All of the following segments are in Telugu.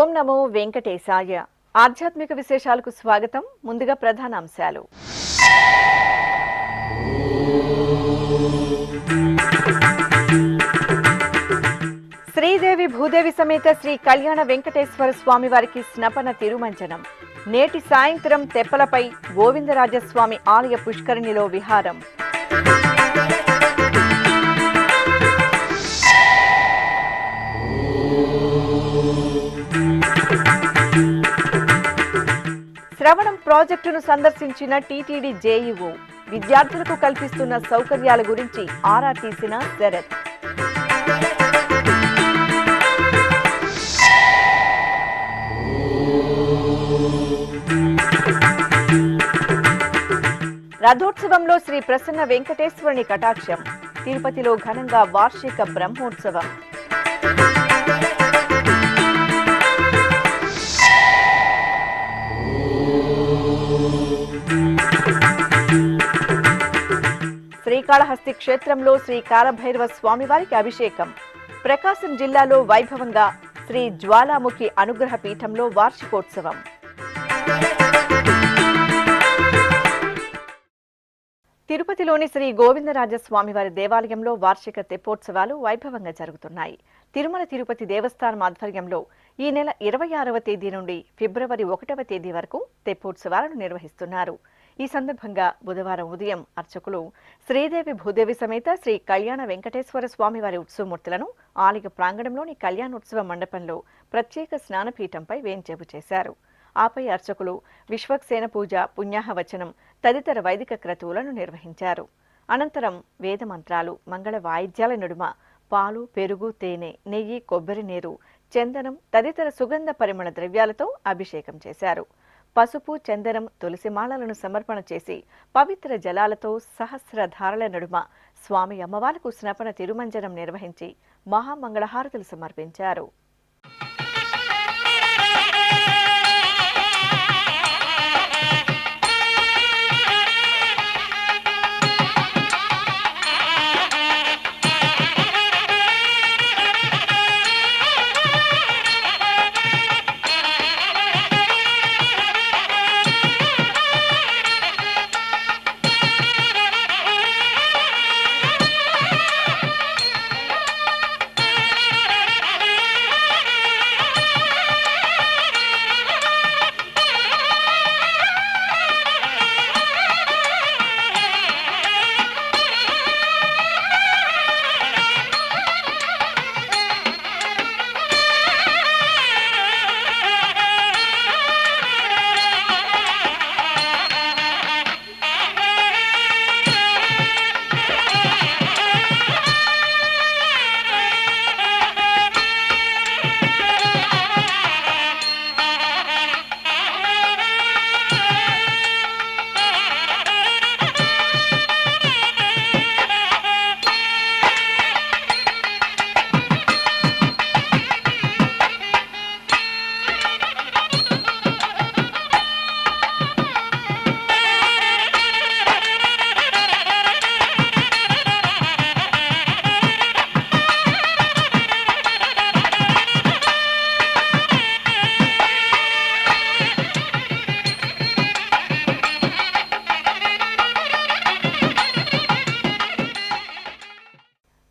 ఓం నమో వెంకటేశాయ. ఆధ్యాత్మిక విశేషాలకు స్వాగతం. ముందుగా ప్రధాన అంశాలు. శ్రీదేవి భూదేవి సమేత శ్రీ కళ్యాణ వెంకటేశ్వర స్వామి వారికి స్నపన తిరుమంజనం. నేటి సాయంత్రం తెప్పలపై గోవిందరాజస్వామి ఆలయ పుష్కరిణిలో విహారం. శ్రవణం ప్రాజెక్టును సందర్శించిన టీటీడీ జేఈఓ విద్యార్థులకు కల్పిస్తున్న సౌకర్యాల గురించి ఆరా తీసిన శరత్. రథోత్సవంలో శ్రీ ప్రసన్న వెంకటేశ్వరుని కటాక్షం. తిరుపతిలో ఘనంగా వార్షిక బ్రహ్మోత్సవం. శ్రీకాళహస్తి క్షేత్రంలో శ్రీ కాలభైరవ స్వామివారికి అభిషేకం. ప్రకాశం జిల్లాలో వైభవంగా శ్రీ జ్వాలాముఖి అనుగ్రహ పీఠంలో వార్షికోత్సవం. తిరుపతిలోని శ్రీ గోవిందరాజస్వామివారి దేవాలయంలో వార్షిక తెప్పోత్సవాలు వైభవంగా జరుగుతున్నాయి. తిరుమల తిరుపతి దేవస్థానం ఆధ్వర్యంలో ఈ నెల 26వ తేదీ నుండి ఫిబ్రవరి 1వ తేదీ వరకు తెప్పోత్సవాలను నిర్వహిస్తున్నారు. ఈ సందర్భంగా బుధవారం ఉదయం అర్చకులు శ్రీదేవి భూదేవి సమేత శ్రీ కళ్యాణ వెంకటేశ్వర స్వామివారి ఉత్సవమూర్తులను ఆలయ ప్రాంగణంలోని కళ్యాణోత్సవ మండపంలో ప్రత్యేక స్నానపీఠంపై వేంచేపు చేశారు. ఆపై అర్చకులు విశ్వక్సేన పూజ, పుణ్యాహవచనం తదితర వైదిక క్రతువులను నిర్వహించారు. అనంతరం వేదమంత్రాలు, మంగళ వాయిద్యాల నడుమ పాలు, పెరుగు, తేనె, నెయ్యి, కొబ్బరి నీరు, చందనం తదితర సుగంధ పరిమళ ద్రవ్యాలతో అభిషేకం చేశారు. పసుపు, చందనం, తులసి మాలలను సమర్పణ చేసి పవిత్ర జలాలతో సహస్రధారల నడుమ స్వామి అమ్మవార్లకు స్నపన తిరుమంజనం నిర్వహించి మహామంగళహారతులు సమర్పించారు.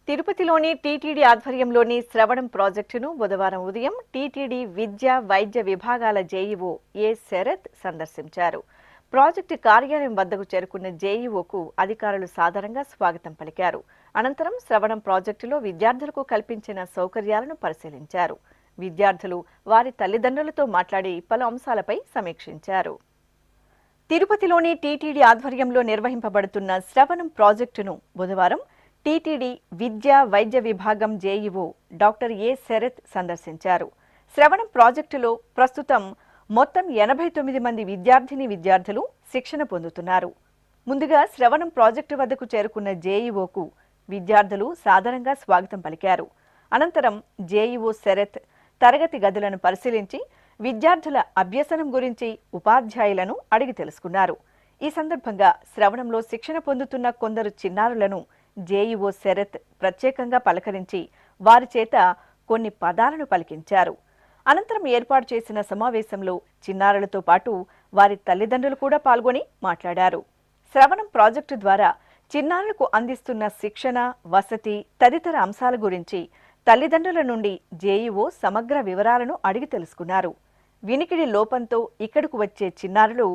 తిరుపతిలోని టీటీడీ ఆధ్వర్యంలోని శ్రవణం ప్రాజెక్టును బుధవారం ఉదయం టీటీడీ విద్య, వైద్య విభాగాల జేఈఓ ఏ శరత్ సందర్శించారు. ప్రాజెక్టు కార్యాలయం వద్దకు చేరుకున్న జేఈఓకు అధికారులు సాదరంగా స్వాగతం పలికారు. అనంతరం శ్రవణం ప్రాజెక్టులో విద్యార్థులకు కల్పించిన సౌకర్యాలను పరిశీలించారు. విద్యార్థులు వారి తల్లిదండ్రులతో మాట్లాడి పలు అంశాలపై సమీక్షించారు. తిరుపతిలోని టీటీడీ ఆధ్వర్యంలో నిర్వహింపబడుతున్న శ్రవణం ప్రాజెక్టును బుధవారం టీటీడీ విద్య, వైద్య విభాగం జేఈఓ డాక్టర్ ఏ శరత్ సందర్శించారు. శ్రవణం ప్రాజెక్టులో ప్రస్తుతం మొత్తం 89 మంది విద్యార్థులు శిక్షణ పొందుతున్నారు. ముందుగా శ్రవణం ప్రాజెక్టు వద్దకు చేరుకున్న జేఈఓకు విద్యార్థులు సాదరంగా స్వాగతం పలికారు. అనంతరం జేఈఓ శరత్ తరగతి గదులను పరిశీలించి విద్యార్థుల అభ్యసనం గురించి ఉపాధ్యాయులను అడిగి తెలుసుకున్నారు. ఈ సందర్భంగా శ్రవణంలో శిక్షణ పొందుతున్న కొందరు చిన్నారులను జేఈఓ శరత్ ప్రత్యేకంగా పలకరించి వారి చేత కొన్ని పదాలను పలికించారు. అనంతరం ఏర్పాటు చేసిన సమావేశంలో చిన్నారులతో పాటు వారి తల్లిదండ్రులు కూడా పాల్గొని మాట్లాడారు. శ్రవణం ప్రాజెక్టు ద్వారా చిన్నారులకు అందిస్తున్న శిక్షణ, వసతి తదితర అంశాల గురించి తల్లిదండ్రుల నుండి జేఈఓ సమగ్ర వివరాలను అడిగి తెలుసుకున్నారు. వినికిడి లోపంతో ఇక్కడకు వచ్చే చిన్నారులు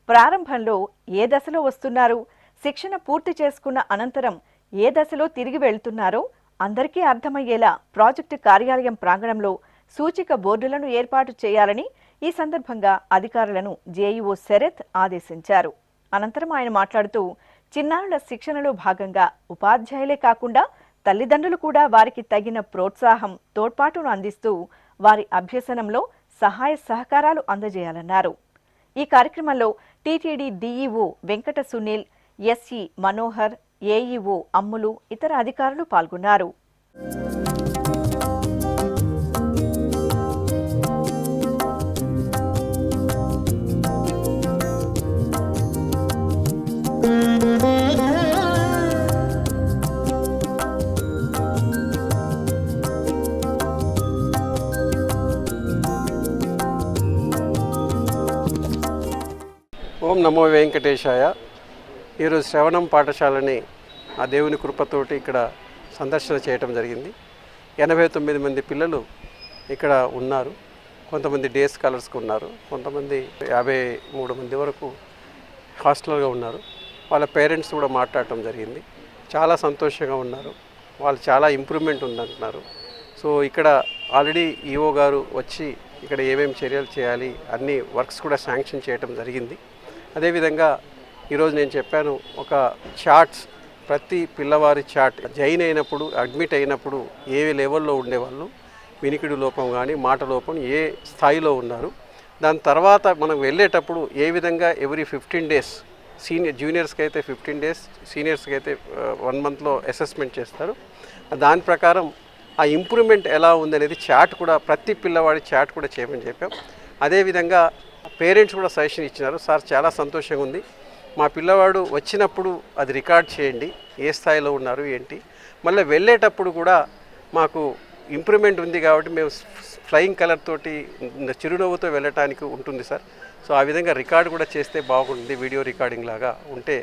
ప్రారంభంలో ఏ దశలో వస్తున్నారు, శిక్షణ పూర్తి చేసుకున్న అనంతరం ఏ దశలో తిరిగి వెళ్తున్నారో అందరికీ అర్థమయ్యేలా ప్రాజెక్టు కార్యాలయం ప్రాంగణంలో సూచిక బోర్డులను ఏర్పాటు చేయాలని ఈ సందర్భంగా అధికారులను జేఈఓ శరత్ ఆదేశించారు. అనంతరం ఆయన మాట్లాడుతూ చిన్నారుల శిక్షణలో భాగంగా ఉపాధ్యాయులే కాకుండా తల్లిదండ్రులు కూడా వారికి తగిన ప్రోత్సాహం, తోడ్పాటును అందిస్తూ వారి అభ్యసనంలో సహాయ సహకారాలు అందజేయాలన్నారు. ఈ కార్యక్రమంలో TTD DEO Venkata Sunil, SE Manohar, AEO Ammulu, ఇతర అధికారులు పాల్గొన్నారు. ఓం నమో వెంకటేశాయ. ఈరోజు శ్రవణం పాఠశాలని ఆ దేవుని కృపతోటి ఇక్కడ సందర్శన చేయటం జరిగింది. 89 మంది పిల్లలు ఇక్కడ ఉన్నారు. కొంతమంది డే స్కాలర్స్గా ఉన్నారు, కొంతమంది 53 మంది వరకు హాస్టల్గా ఉన్నారు. వాళ్ళ పేరెంట్స్ కూడా మాట్లాడటం జరిగింది. చాలా సంతోషంగా ఉన్నారు. వాళ్ళు చాలా ఇంప్రూవ్మెంట్ ఉందంటున్నారు. సో ఇక్కడ ఆల్రెడీ ఈఓ గారు వచ్చి ఇక్కడ ఏమేమి చర్యలు చేయాలి అన్ని వర్క్స్ కూడా శాంక్షన్ చేయటం జరిగింది. అదేవిధంగా ఈరోజు నేను చెప్పాను, ఒక చార్ట్స్, ప్రతి పిల్లవారి చార్ట్ జాయిన్ అయినప్పుడు, అడ్మిట్ అయినప్పుడు ఏ లెవెల్లో ఉండేవాళ్ళు, వినికిడి లోపం కానీ మాట లోపం ఏ స్థాయిలో ఉన్నారు, దాని తర్వాత మనం వెళ్ళేటప్పుడు ఏ విధంగా ఎవ్రీ 15 డేస్ జూనియర్స్కి అయితే 15 డేస్, సీనియర్స్కి అయితే 1 మంత్లో అసెస్మెంట్ చేస్తారు. దాని ప్రకారం ఆ ఇంప్రూవ్మెంట్ ఎలా ఉందనేది చార్ట్ కూడా, ప్రతి పిల్లవాడి చార్ట్ కూడా చేయమని చెప్పాం. అదేవిధంగా పేరెంట్స్ కూడా సజెషన్ ఇచ్చినారు. సార్ చాలా సంతోషంగా ఉంది, మా పిల్లవాడు వచ్చినప్పుడు అది రికార్డ్ చేయండి, ఏ స్థాయిలో ఉన్నారు ఏంటి, మళ్ళీ వెళ్ళేటప్పుడు కూడా మాకు ఇంప్రూవ్మెంట్ ఉంది కాబట్టి మేము ఫ్లయింగ్ కలర్ తోటి చిరునవ్వుతో వెళ్ళటానికి ఉంటుంది సార్. సో ఆ విధంగా రికార్డ్ కూడా చేస్తే బాగుంటుంది, వీడియో రికార్డింగ్ లాగా ఉంటే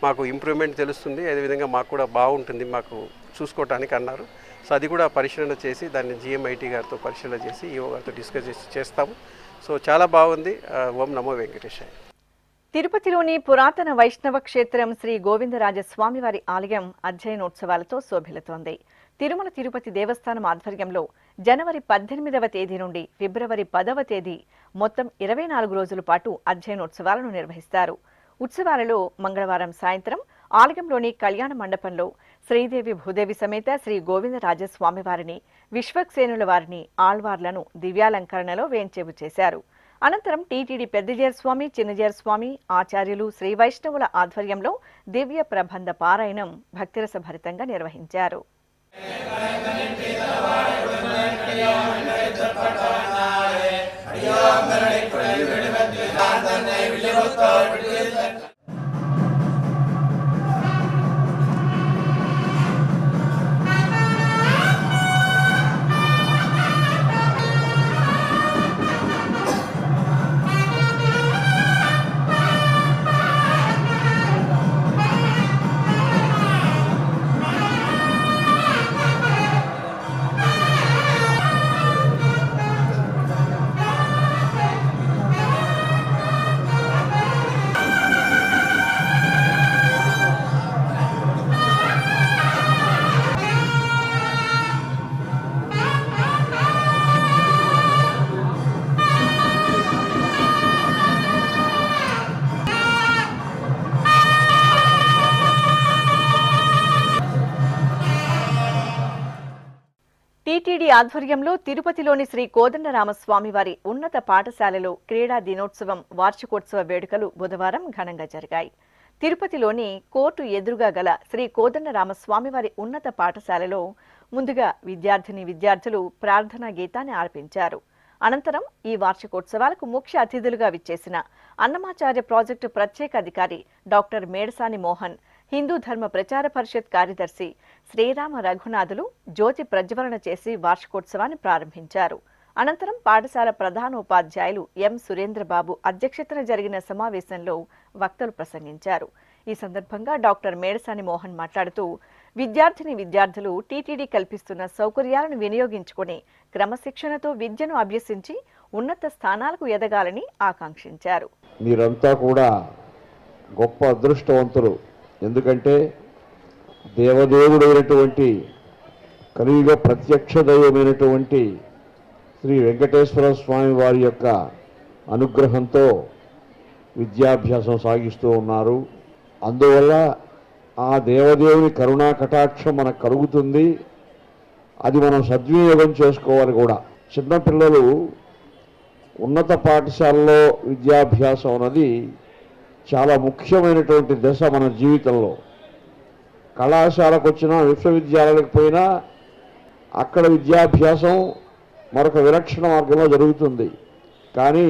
మాకు ఇంప్రూవ్మెంట్ తెలుస్తుంది, అదేవిధంగా మాకు కూడా బాగుంటుంది మాకు చూసుకోవటానికి అన్నారు. సో అది కూడా పరిశీలన చేసి దాన్ని జిఎంఐటీ గారితో పరిశీలన చేసి ఈఓ గారితో డిస్కస్ చేస్తాము. సో చాలా బాగుంది. ఓం నమో వెంకటేశాయ. తిరుపతిలోని పురాతన వైష్ణవ క్షేత్రం శ్రీ గోవిందరాజస్వామి వారి ఆలయం అధ్యయనోత్సవాలతో శోభిల్లుతోంది. తిరుమల తిరుపతి దేవస్థానం ఆధ్వర్యంలో జనవరి 18వ తేదీ నుండి ఫిబ్రవరి 10వ తేదీ మొత్తం 24 రోజుల పాటు అధ్యయనోత్సవాలను నిర్వహిస్తారు. ఉత్సవాలలో మంగళవారం సాయంత్రం ఆలయంలోని కళ్యాణ మండపంలో శ్రీదేవి భూదేవి సమేత శ్రీ గోవిందరాజస్వామి వారిని, విశ్వక్సేనుల వారిని, ఆళ్వార్లను దివ్యాలంకరణలో వేంచేపు చేశారు. అనంతరం టీటీడీ పెద్దజేరస్వామి, చిన్నజేరస్వామి ఆచార్యులు, శ్రీ వైష్ణవుల ఆధ్వర్యంలో దివ్య ప్రబంధ పారాయణం భక్తిరసభరితంగా నిర్వహించారు. టీటీడీ ఆధ్వర్యంలో తిరుపతిలోని శ్రీ కోదండరామస్వామి వారి ఉన్నత పాఠశాలలో క్రీడా దినోత్సవం వార్షికోత్సవ వేడుకలు బుధవారం ఘనంగా జరిగాయి. తిరుపతిలోని కోర్టు ఎదురుగా గల శ్రీ కోదండరామస్వామి వారి ఉన్నత పాఠశాలలో ముందుగా విద్యార్థులు ప్రార్థనా గీతాన్ని ఆలపించారు. అనంతరం ఈ వార్షికోత్సవాలకు ముఖ్య అతిథులుగా విచ్చేసిన అన్నమాచార్య ప్రాజెక్టు ప్రత్యేక అధికారి డాక్టర్ మేడసాని మోహన్, హిందూ ధర్మ ప్రచార పరిషత్ కార్యదర్శి శ్రీరామ రఘునాథులు జ్యోతి ప్రజ్వలన చేసి వార్షికోత్సవాన్ని ప్రారంభించారు. అనంతరం పాఠశాల ప్రధానోపాధ్యాయులు ఎం సురేంద్రబాబు అధ్యక్షతన జరిగిన సమావేశంలో వక్తలు ప్రసంగించారు. ఈ సందర్భంగా డాక్టర్ మేడసాని మోహన్ మాట్లాడుతూ విద్యార్థులు టీటీడీ కల్పిస్తున్న సౌకర్యాలను వినియోగించుకుని క్రమశిక్షణతో విద్యను అభ్యసించి ఉన్నత స్థానాలకు ఎదగాలని ఆకాంక్షించారు. మీరంతా కూడా గొప్ప అదృష్టవంతులు. ఎందుకంటే దేవదేవుడైనటువంటి కలియుగ ప్రత్యక్ష దైవమైనటువంటి శ్రీ వెంకటేశ్వర స్వామి వారి యొక్క అనుగ్రహంతో విద్యాభ్యాసం సాగిస్తూ ఉన్నారు. అందువల్ల ఆ దేవదేవుని కరుణా కటాక్షం మనకు కలుగుతుంది. అది మనం సద్వినియోగం చేసుకోవాలి కూడా. చిన్నపిల్లలు ఉన్నత పాఠశాలలో విద్యాభ్యాసం అన్నది చాలా ముఖ్యమైనటువంటి దశ మన జీవితంలో. కళాశాలకు వచ్చినా విశ్వవిద్యాలయాలకు పోయినా అక్కడ విద్యాభ్యాసం మరొక విలక్షణ మార్గంలో జరుగుతుంది. కానీ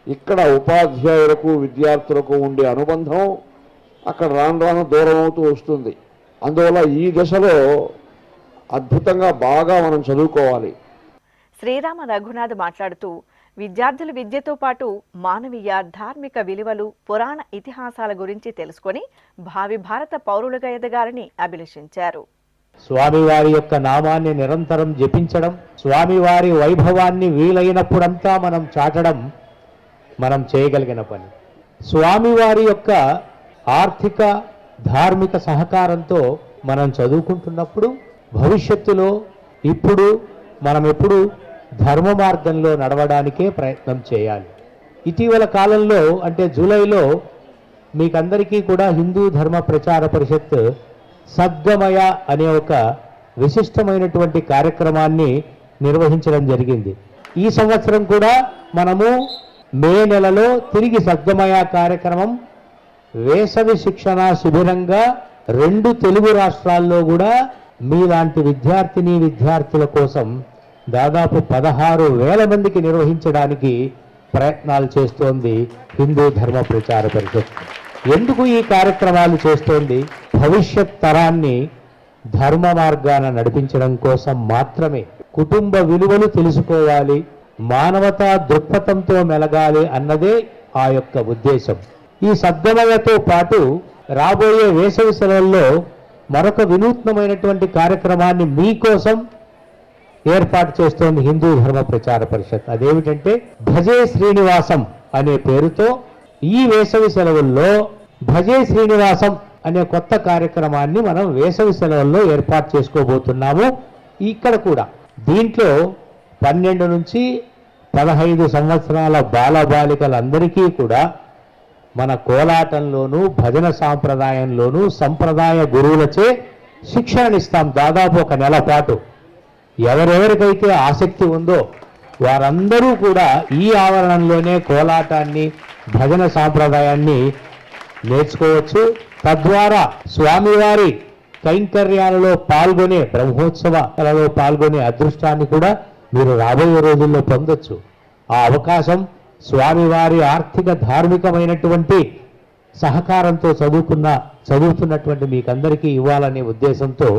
ఇక్కడ ఉపాధ్యాయులకు విద్యార్థులకు ఉండే అనుబంధం అక్కడ రాను రాను దూరం అవుతూ వస్తుంది. అందువల్ల ఈ దశలో అద్భుతంగా బాగా మనం చదువుకోవాలి. శ్రీరామ రఘునాథ్ మాట్లాడుతూ విద్యార్థులు విద్యతో పాటు మానవీయ, ధార్మిక విలువలు, పురాణ ఇతిహాసాల గురించి తెలుసుకొని భావి భారత పౌరులుగా ఎదగాలని అభిలషించారు. స్వామివారి యొక్క నామాన్ని నిరంతరం జపించడం, స్వామివారి వైభవాన్ని వీలైనప్పుడంతా మనం చాటడం మనం చేయగలిగిన పని. స్వామివారి యొక్క ఆర్థిక, ధార్మిక సహకారంతో మనం చదువుకుంటున్నప్పుడు భవిష్యత్తులో ఇప్పుడు మనం ఎప్పుడు ధర్మ మార్గంలో నడవడానికే ప్రయత్నం చేయాలి. ఇటీవల కాలంలో అంటే జూలైలో మీకందరికీ కూడా హిందూ ధర్మ ప్రచార పరిషత్ సద్గమయ అనే ఒక విశిష్టమైనటువంటి కార్యక్రమాన్ని నిర్వహించడం జరిగింది. ఈ సంవత్సరం కూడా మనము మే నెలలో తిరిగి సద్గమయ కార్యక్రమం వేసవి శిక్షణ శిబిరంగా 2 తెలుగు రాష్ట్రాల్లో కూడా మీలాంటి విద్యార్థుల కోసం దాదాపు 16,000 మందికి నిర్వహించడానికి ప్రయత్నాలు చేస్తోంది హిందూ ధర్మ ప్రచార పరిషత్. ఎందుకు ఈ కార్యక్రమాలు చేస్తోంది? భవిష్యత్ తరాన్ని ధర్మ మార్గాన నడిపించడం కోసం మాత్రమే. కుటుంబ విలువలు తెలుసుకోవాలి, మానవతా దృక్పథంతో మెలగాలి అన్నదే ఆ యొక్క ఉద్దేశం. ఈ సద్గమయతో పాటు రాబోయే వేసవి సెలవుల్లో మరొక వినూత్నమైనటువంటి కార్యక్రమాన్ని మీకోసం ఏర్పాటు చేస్తోంది హిందూ ధర్మ ప్రచార పరిషత్. అదేమిటంటే భజే శ్రీనివాసం అనే పేరుతో ఈ వేసవి సెలవుల్లో భజే శ్రీనివాసం అనే కొత్త కార్యక్రమాన్ని మనం వేసవి సెలవుల్లో ఏర్పాటు చేసుకోబోతున్నాము. ఇక్కడ కూడా దీంట్లో 12 నుంచి 15 సంవత్సరాల బాలబాలికలందరికీ కూడా మన కోలాటంలోనూ భజన సాంప్రదాయంలోనూ సంప్రదాయ గురువులచే శిక్షణనిస్తాం. దాదాపు 1 నెల పాటు ఎవరెవరికైతే ఆసక్తి ఉందో వారందరూ కూడా ఈ ఆవరణంలోనే కోలాటాన్ని, భజన సాంప్రదాయాన్ని నేర్చుకోవచ్చు. తద్వారా స్వామివారి కైంకర్యాలలో పాల్గొనే, బ్రహ్మోత్సవాలలో పాల్గొనే అదృష్టాన్ని కూడా మీరు రాబోయే రోజుల్లో పొందొచ్చు. ఆ స్వామివారి ఆర్థిక, ధార్మికమైనటువంటి సహకారంతో చదువుతున్నటువంటి మీకందరికీ ఇవ్వాలనే ఉద్దేశంతో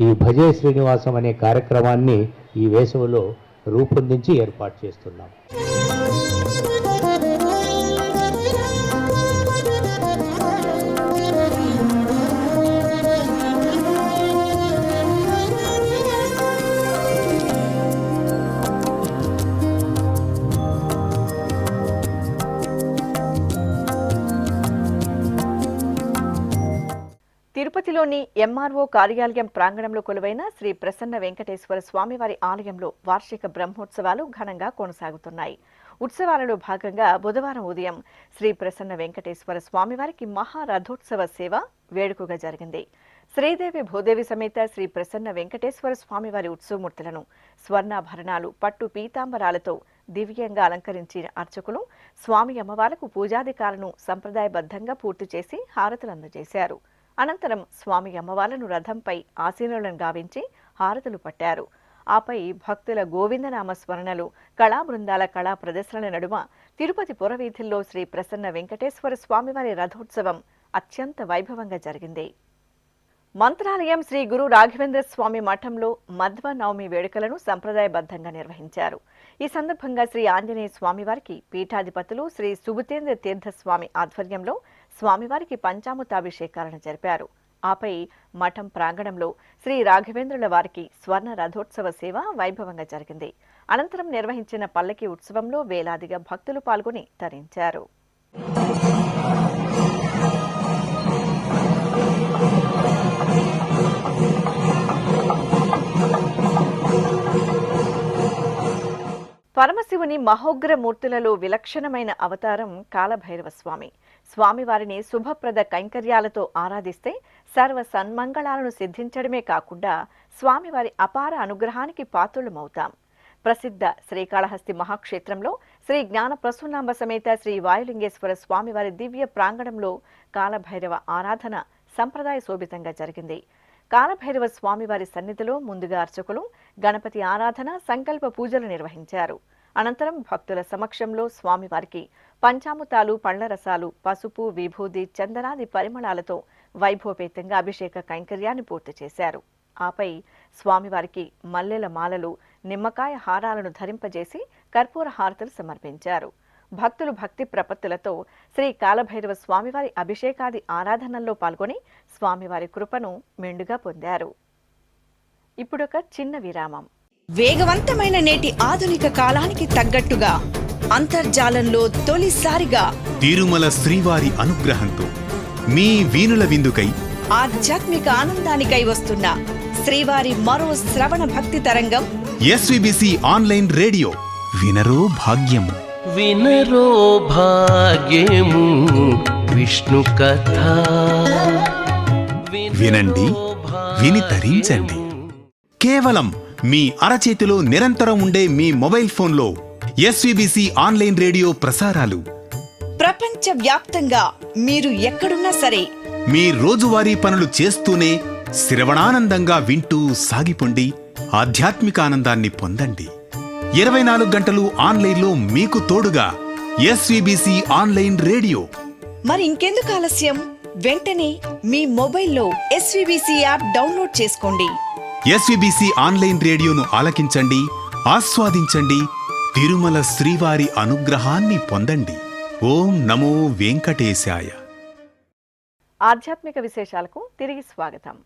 ఈ భజే శ్రీనివాసం అనే కార్యక్రమాన్ని ఈ వేసవిలో రూపొందించి ఏర్పాటు చేస్తున్నాం. తిరుపతిలోని ఎంఆర్ఓ కార్యాలయం ప్రాంగణంలో కొలువైన శ్రీ ప్రసన్న వెంకటేశ్వర స్వామివారి ఆలయంలో వార్షిక బ్రహ్మోత్సవాలు ఘనంగా కొనసాగుతున్నాయి. ఉత్సవాలలో భాగంగా బుధవారం ఉదయం శ్రీ ప్రసన్న వెంకటేశ్వర స్వామివారికి మహారథోత్సవ సేవ వేడుకగా జరిగింది. శ్రీదేవి భూదేవి సమేత శ్రీ ప్రసన్న వెంకటేశ్వర స్వామివారి ఉత్సవమూర్తులను స్వర్ణాభరణాలు పట్టు పీతాంబరాలతో దివ్యంగా అలంకరించిన అర్చకులు స్వామి అమ్మవార్లకు పూజాధికారులను సంప్రదాయబద్ధంగా పూర్తి చేసి హారతులు అందజేశారు. అనంతరం స్వామి అమ్మవార్లను రథంపై ఆసీనులను గావించి హారతులు పట్టారు. ఆపై భక్తుల గోవిందనామ స్మరణలు, కళా బృందాల కళా ప్రదర్శనల నడుమ తిరుపతి పురవీధుల్లో శ్రీ ప్రసన్న వెంకటేశ్వర స్వామివారి రథోత్సవం అత్యంత వైభవంగా జరిగింది. మంత్రాలయం శ్రీ గురు రాఘవేంద్ర స్వామి మఠంలో మధ్వ నవమి వేడుకలను సంప్రదాయబద్ధంగా నిర్వహించారు. ఈ సందర్భంగా శ్రీ ఆంజనేయ స్వామివారికి పీఠాధిపతులు శ్రీ సుబుతేంద్ర తీర్థస్వామి ఆధ్వర్యంలో స్వామివారికి పంచామృతాభిషేకాలను జరిపారు. ఆపై మఠం ప్రాంగణంలో శ్రీ రాఘవేంద్రుల వారికి స్వర్ణ రథోత్సవ సేవ వైభవంగా జరిగింది. అనంతరం నిర్వహించిన పల్లకి ఉత్సవంలో వేలాదిగా భక్తులు పాల్గొని తరించారు. పరమశివుని మహోగ్ర మూర్తులలో విలక్షణమైన అవతారం కాలభైరవ స్వామి. స్వామివారిని శుభప్రద కైంకర్యాలతో ఆరాధిస్తే సర్వ సన్మంగళాలను సిద్ధించడమే కాకుండా స్వామివారి అపార అనుగ్రహానికి పాత్రులమవుతాం. ప్రసిద్ధ శ్రీకాళహస్తి మహాక్షేత్రంలో శ్రీ జ్ఞాన ప్రసూనాంబ సమేత శ్రీ వాయులింగేశ్వర స్వామివారి దివ్య ప్రాంగణంలో కాలభైరవ ఆరాధన సంప్రదాయ శోభితంగా జరిగింది. కాలభైరవ స్వామివారి సన్నిధిలో ముందుగా అర్చకులు గణపతి ఆరాధన, సంకల్ప పూజలు నిర్వహించారు. అనంతరం భక్తుల సమక్షంలో స్వామివారికి పంచామృతాలు, పండ్ల రసాలు, పసుపు, విభూది, చందనాది పరిమళాలతో వైభవపేతంగా అభిషేక కైంకర్యాన్ని పూర్తి చేశారు. ఆపై స్వామివారికి మల్లెల మాలలు, నిమ్మకాయ హారాలను ధరింపజేసి కర్పూర హారతులు సమర్పించారు. భక్తులు భక్తి ప్రపత్తులతో శ్రీ కాలభైరవ స్వామివారి అభిషేకాది ఆరాధనల్లో పాల్గొని స్వామివారి కృపను మెండుగా పొందారు. ఇప్పుడొక చిన్న విరామం. వేగవంతమైన నేటి ఆధునిక కాలానికి తగ్గట్టుగా అంతర్జాలంలో తొలిసారిగా తిరుమల శ్రీవారి అనుగ్రహంతో మీ వీణుల విందుకై ఆధ్యాత్మిక ఆనందానికై వస్తున్న శ్రీవారి మరో శ్రవణ భక్తి తరంగం ఎస్విబిసి ఆన్లైన్ రేడియో. వినరో భాగ్యము, వినరో భాగ్యము విష్ణు కథ. వినండి, విని తరించండి. కేవలం మీ అరచేతిలో నిరంతరం ఉండే మీ మొబైల్ ఫోన్లో ఎస్విబిసి ఆన్లైన్ రేడియో ప్రసారాలు ప్రపంచ వ్యాప్తంగా మీరు ఎక్కడున్నా సరే మీ రోజువారీ పనులు చేస్తూనే శ్రవణానందంగా వింటూ సాగిపోండి. ఆధ్యాత్మిక ఆనందాన్ని పొందండి. 24 గంటలు ఆన్లైన్లో మీకు తోడుగా ఎస్విబిసి ఆన్లైన్ రేడియో. మరి ఇంకెందుకు ఆలస్యం? వెంటనే మీ మొబైల్లో ఎస్విబిసి యాప్ డౌన్లోడ్ చేసుకోండి. ఎస్విబిసి ఆన్లైన్ రేడియోను ఆలకించండి, ఆస్వాదించండి. తిరుమల శ్రీవారి అనుగ్రహాన్ని పొందండి. ఓం నమో వెంకటేశాయ. ఆధ్యాత్మిక విశేషాలకు తిరిగి స్వాగతం.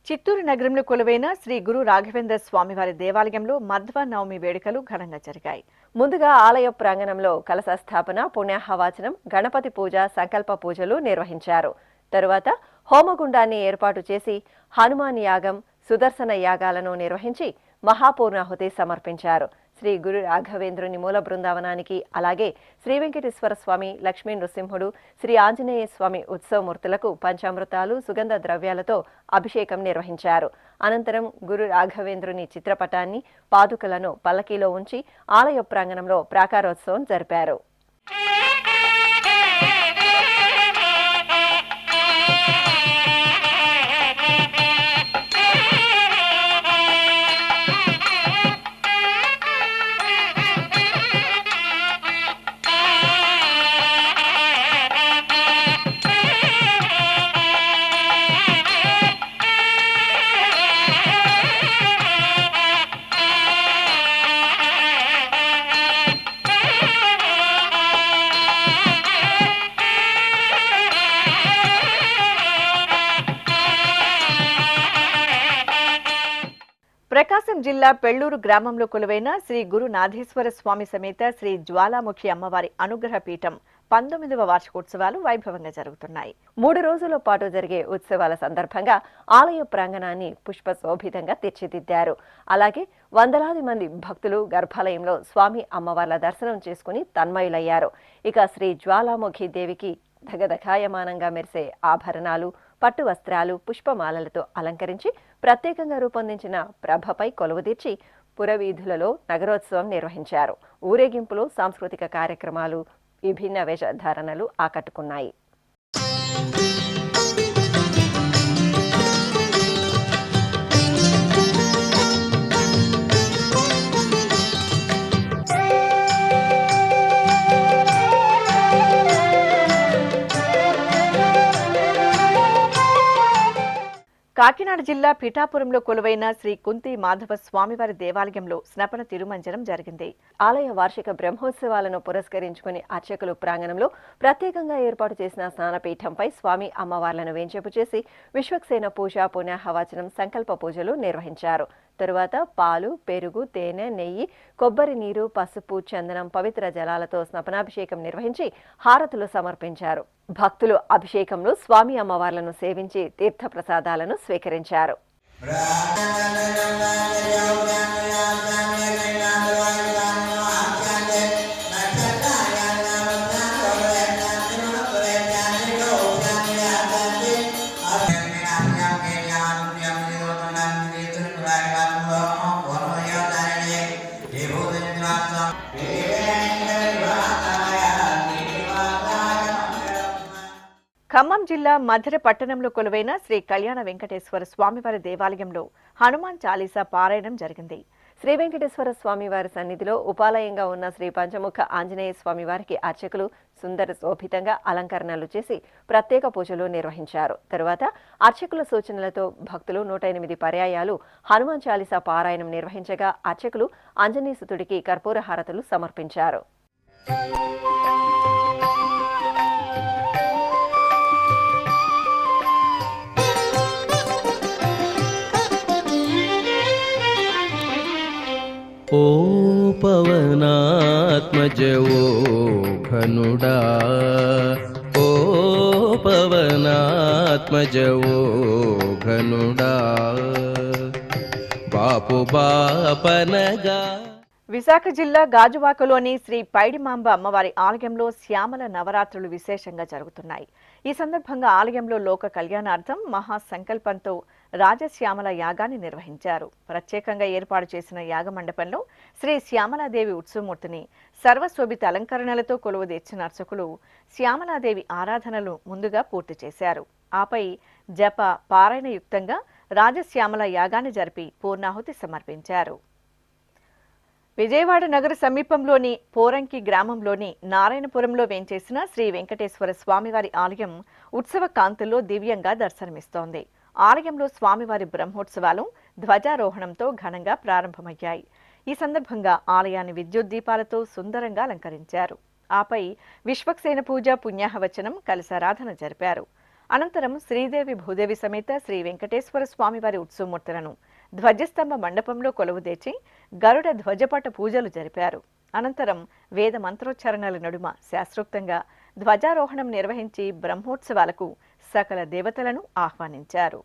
చిత్తూరు నగరంలో కొలువైన శ్రీ గురు రాఘవేంద్ర స్వామివారి దేవాలయంలో మధ్వ నవమి వేడుకలు ఘనంగా జరిగాయి. ముందుగా ఆలయ ప్రాంగణంలో కలశ స్థాపన, పుణ్యాహవాచనం, గణపతి పూజ, సంకల్ప పూజలు నిర్వహించారు. తరువాత హోమగుండాన్ని ఏర్పాటు చేసి హనుమాన్ యాగం, సుదర్శన యాగాలను నిర్వహించి మహాపూర్ణాహుతి సమర్పించారు. శ్రీ గురు రాఘవేంద్రుని మూల బృందావనానికి, అలాగే శ్రీ వెంకటేశ్వర స్వామి, లక్ష్మీ నృసింహుడు, శ్రీ ఆంజనేయ స్వామి ఉత్సవమూర్తులకు పంచామృతాలు, సుగంధ ద్రవ్యాలతో అభిషేకం నిర్వహించారు. అనంతరం గురు రాఘవేంద్రుని చిత్రపటాన్ని, పాదుకలను పల్లకీలో ఉంచి ఆలయ ప్రాంగణంలో ప్రాకారోత్సవం జరిపారు. ప్రకాశం జిల్లా పెళ్లూరు గ్రామంలో కొలువైన శ్రీ గురు నాథేశ్వర స్వామి సమేత శ్రీ జ్వాలాముఖి అమ్మవారి అనుగ్రహ పీఠం 19వ వార్షికోత్సవాలు వైభవంగా జరుగుతున్నాయి. 3 రోజుల పాటు జరిగే ఉత్సవాల సందర్భంగా ఆలయ ప్రాంగణాన్ని పుష్పశోభితంగా తీర్చిదిద్దారు. అలాగే వందలాది మంది భక్తులు గర్భాలయంలో స్వామి అమ్మవార్ల దర్శనం చేసుకుని తన్మయులయ్యారు. ఇక శ్రీ జ్వాలాముఖి దేవికి ధగధగాయమానంగా మెరిసే ఆభరణాలు, పట్టు వస్త్రాలు, పుష్పమాలలతో అలంకరించి ప్రత్యేకంగా రూపొందించిన ప్రభపై కొలువుదీర్చి పురవీధులలో నగరోత్సవం నిర్వహించారు. ఊరేగింపులో సాంస్కృతిక కార్యక్రమాలు, విభిన్న వేషధారణలు ఆకట్టుకున్నాయి. కాకినాడ జిల్లా పిఠాపురంలో కొలువైన శ్రీ కుంతి మాధవ స్వామివారి దేవాలయంలో స్నపన తిరుమంజనం జరిగింది. ఆలయ వార్షిక బ్రహ్మోత్సవాలను పురస్కరించుకుని అర్చకులు ప్రాంగణంలో ప్రత్యేకంగా ఏర్పాటు చేసిన స్నానపీఠంపై స్వామి అమ్మవార్లను వేంచేపు చేసి విశ్వక్సేన పూజ, పుణ్యాహవాచనం, సంకల్ప పూజలు నిర్వహించారు. తరువాత పాలు, పెరుగు, తేనె, నెయ్యి, కొబ్బరి నీరు, పసుపు, చందనం, పవిత్ర జలాలతో స్నపనాభిషేకం నిర్వహించి హారతులు సమర్పించారు. భక్తులు అభిషేకంలో స్వామి అమ్మవార్లను సేవించి తీర్థప్రసాదాలను స్వీకరించారు. ఖమ్మం జిల్లా మధిర పట్టణంలో కొలువైన శ్రీ కళ్యాణ వెంకటేశ్వర స్వామివారి దేవాలయంలో హనుమాన్ చాలీసా పారాయణం జరిగింది. శ్రీ వెంకటేశ్వర స్వామివారి సన్నిధిలో ఉపాలయంగా ఉన్న శ్రీ పంచముఖ ఆంజనేయ స్వామివారికి అర్చకులు సుందర శోభితంగా అలంకరణలు చేసి ప్రత్యేక పూజలు నిర్వహించారు. తరువాత అర్చకుల సూచనలతో భక్తులు 108 పర్యాయాలు హనుమాన్ చాలీసా పారాయణం నిర్వహించగా అర్చకులు ఆంజనేయసుతుడికి కర్పూర హారతులు సమర్పించారు. ఓ పవనాత్మజ ఓ ఘనుడా, ఓ పవనాత్మజ ఓ ఘనుడా, బాపు బాపనగా. విశాఖ జిల్లా గాజువాకలోని శ్రీ పైడిమాంబ అమ్మవారి ఆలయంలో శ్యామల నవరాత్రులు విశేషంగా జరుగుతున్నాయి. ఈ సందర్భంగా ఆలయంలో లోక కళ్యాణార్థం మహాసంకల్పంతో రాజశ్యామల యాగాన్ని నిర్వహించారు. ప్రత్యేకంగా ఏర్పాటు చేసిన యాగ మండపంలో శ్రీ శ్యామలాదేవి ఉత్సవమూర్తిని సర్వశోభిత అలంకరణలతో కొలువుదీర్చిన అర్చకులు శ్యామలాదేవి ఆరాధనలు ముందుగా పూర్తి చేశారు. ఆపై జప పారాయణయుక్తంగా రాజశ్యామల యాగాన్ని జరిపి పూర్ణాహుతి సమర్పించారు. విజయవాడ నగర సమీపంలోని పోరంకి గ్రామంలోని నారాయణపురంలో వేంచేసిన శ్రీ వెంకటేశ్వర స్వామివారి ఆలయం ఉత్సవ కాంతుల్లో దివ్యంగా దర్శనమిస్తోంది. ఆలయంలో స్వామివారి బ్రహ్మోత్సవాలు ధ్వజారోహణంతో ఘనంగా ప్రారంభమయ్యాయి. ఈ సందర్భంగా ఆలయాన్ని విద్యుత్ దీపాలతో సుందరంగా అలంకరించారు. ఆపై విశ్వక్సేన పూజ, పుణ్యాహవచనం, కలశారాధన జరిపారు. అనంతరం శ్రీదేవి భూదేవి సమేత శ్రీ వెంకటేశ్వర స్వామివారి ఉత్సవమూర్తులను ధ్వజస్తంభ మండపంలో కొలువుదీర్చి గరుడ ధ్వజపట పూజలు జరిపారు. అనంతరం వేద మంత్రోచ్చారణల నడుమ శాస్త్రోక్తంగా ధ్వజారోహణం నిర్వహించి బ్రహ్మోత్సవాలకు సకల దేవతలను ఆహ్వానించారు.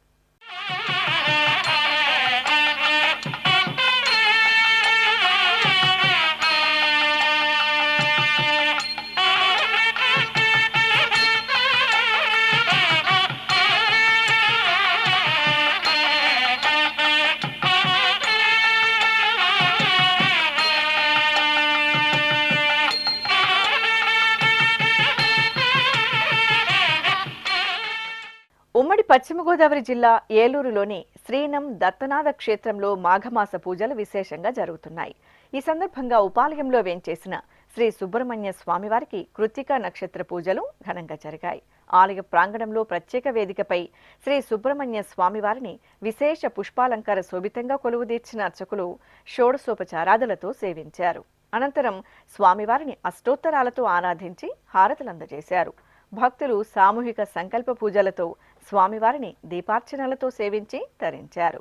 ఉమ్మడి పశ్చిమ గోదావరి జిల్లా ఏలూరులోని శ్రీనం దత్తనాథ క్షేత్రంలో మాఘమాస పూజలు విశేషంగా జరుగుతున్నాయి. ఈ సందర్భంగా ఉపాలయంలో వేంచేసిన శ్రీ సుబ్రహ్మణ్య స్వామివారికి కృత్తికా నక్షత్ర పూజలు ఘనంగా జరిగాయి. ఆలయ ప్రాంగణంలో ప్రత్యేక వేదికపై శ్రీ సుబ్రహ్మణ్య స్వామివారిని విశేష పుష్పాలంకార శోభితంగా కొలువుదీర్చిన అర్చకులు షోడశోపచారాదులతో సేవించారు. అనంతరం స్వామివారిని అష్టోత్తరాలతో ఆరాధించి హారతులందజేశారు. భక్తులు సామూహిక సంకల్ప పూజలతో స్వామివారిని దీపార్చనలతో సేవించి తరించారు.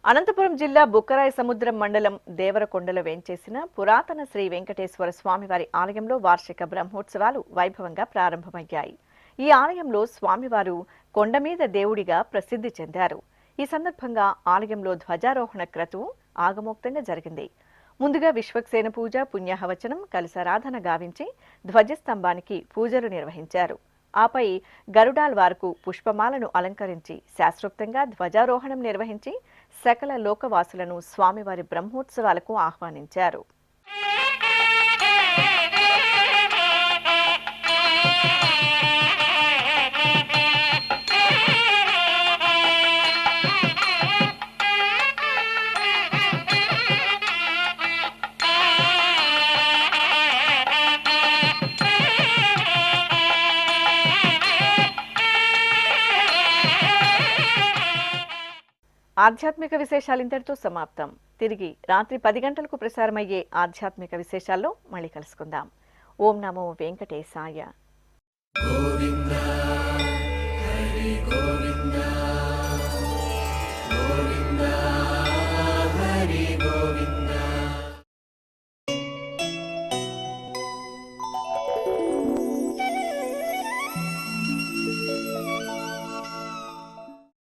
అనంతపురం జిల్లా బుక్కరాయ సముద్రం మండలం దేవరకొండలో వేంచేసిన పురాతన శ్రీ వెంకటేశ్వర స్వామివారి ఆలయంలో వార్షిక బ్రహ్మోత్సవాలు వైభవంగా ప్రారంభమయ్యాయి. ఈ ఆలయంలో స్వామివారు కొండ మీద దేవుడిగా ప్రసిద్ధి చెందారు. ఈ సందర్భంగా ఆలయంలో ధ్వజారోహణ క్రతువు ఆగమోక్తంగా జరిగింది. ముందుగా విశ్వక్సేన పూజ, పుణ్యాహవచనం, కలశారాధన గావించి ధ్వజస్తంభానికి పూజలు నిర్వహించారు. ఆపై గరుడాల్వార్కు పుష్పమాలను అలంకరించి శాస్త్రోక్తంగా ధ్వజారోహణం నిర్వహించి సకల లోకవాసులను స్వామివారి బ్రహ్మోత్సవాలకు ఆహ్వానించారు. ఆధ్యాత్మిక విశేషాలు ఇంతటితో సమాప్తం. తిరిగి రాత్రి 10 గంటలకు ప్రసారమయ్యే ఆధ్యాత్మిక విశేషాల్లో మళ్ళీ కలుసుకుందాం. ఓం నమో వెంకటేశాయ.